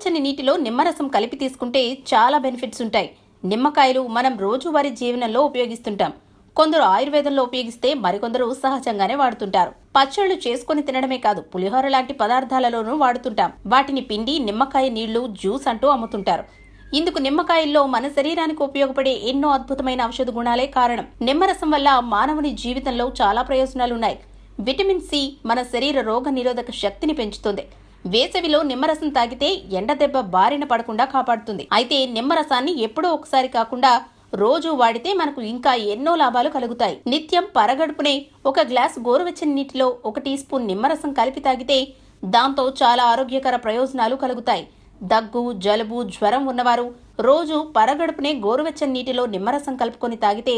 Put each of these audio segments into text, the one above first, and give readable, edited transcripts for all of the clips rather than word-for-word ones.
గోరువెచ్చని నీటిలో నిమ్మరసం కలిపి తీసుకుంటే చాలా బెనిఫిట్స్ ఉంటాయి. నిమ్మకాయలు మనం రోజువారీ జీవనంలో ఉపయోగిస్తుంటాం. కొందరు ఆయుర్వేదంలో ఉపయోగిస్తే మరికొందరు సహజంగానే వాడుతుంటారు. పచ్చళ్ళు చేసుకుని తినడమే కాదు, పులిహోర లాంటి పదార్థాలలోనూ వాడుతుంటాం. వాటిని పిండి నిమ్మకాయ నీళ్లు, జ్యూస్ అంటూ అమ్ముతుంటారు. ఇందుకు నిమ్మకాయల్లో మన శరీరానికి ఉపయోగపడే ఎన్నో అద్భుతమైన ఔషధ గుణాలే కారణం. నిమ్మరసం వల్ల మానవుని జీవితంలో చాలా ప్రయోజనాలున్నాయి. విటమిన్ సి మన శరీర రోగ నిరోధక శక్తిని పెంచుతుంది. వేసవిలో నిమ్మరసం తాగితే ఎండదెబ్బ బారిన పడకుండా కాపాడుతుంది. అయితే నిమ్మరసాన్ని ఎప్పుడో ఒకసారి కాకుండా రోజు వాడితే మనకు ఇంకా ఎన్నో లాభాలు కలుగుతాయి. నిత్యం పరగడుపునే ఒక గ్లాస్ గోరువెచ్చని నీటిలో 1 టీ స్పూన్ నిమ్మరసం కలిపి తాగితే దాంతో చాలా ఆరోగ్యకర ప్రయోజనాలు కలుగుతాయి. దగ్గు, జలుబు, జ్వరం ఉన్నవారు రోజు పరగడుపునే గోరువెచ్చని నీటిలో నిమ్మరసం కలుపుకొని తాగితే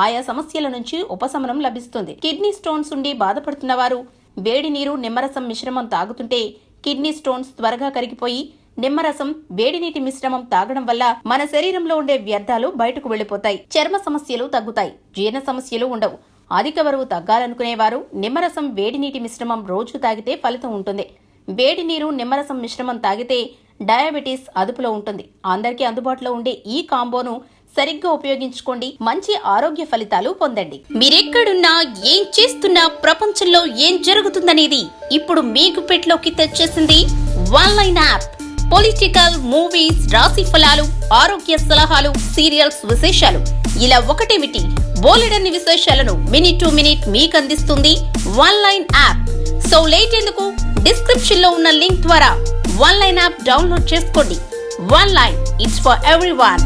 ఆయా సమస్యల నుంచి ఉపశమనం లభిస్తుంది. కిడ్నీ స్టోన్స్ ఉండి బాధపడుతున్నవారు వేడి నీరు నిమ్మరసం మిశ్రమం తాగుతుంటే కిడ్నీ స్టోన్స్ త్వరగా కరిగిపోయి నిమ్మరసం వేడి నీటి మిశ్రమం తాగడం వల్ల మన శరీరంలో ఉండే వ్యర్థాలు బయటకు వెళ్లిపోతాయి. చర్మ సమస్యలు తగ్గుతాయి. జీర్ణ సమస్యలు ఉండవు. అధిక బరువు తగ్గాలనుకునేవారు నిమ్మరసం వేడి నీటి మిశ్రమం రోజు తాగితే ఫలితం ఉంటుంది. వేడి నీరు నిమ్మరసం మిశ్రమం తాగితే డయాబెటీస్ అదుపులో ఉంటుంది. అందరికీ అందుబాటులో ఉండే ఈ కాంబోను సరిగ్గా ఉపయోగించుకోండి. మంచి ఆరోగ్య ఫలితాలు పొందండి. మీరెక్కడున్నా, ఏం చేస్తున్నా, ప్రపంచంలో ఏం జరుగుతుందనేది ఇప్పుడు మీకు పెట్లోకి తెచ్చేసింది ఆన్లైన్ యాప్. పొలిటికల్, మూవీస్, రాశి ఫలాలు, ఆరోగ్య సలహాలు, సీరియల్స్ విశేషాలు, ఇలా ఒకటేమిటి బోలెడన్ని విశేషాలను మినిట్ టు మినిట్ మీకు అందిస్తుంది ఆన్లైన్ యాప్. సో లేట్ ఎందుకు, డిస్క్రిప్షన్ లో ఉన్న లింక్ ద్వారా ఆన్లైన్ యాప్ డౌన్లోడ్ చేసుకోండి. Online, it's for everyone.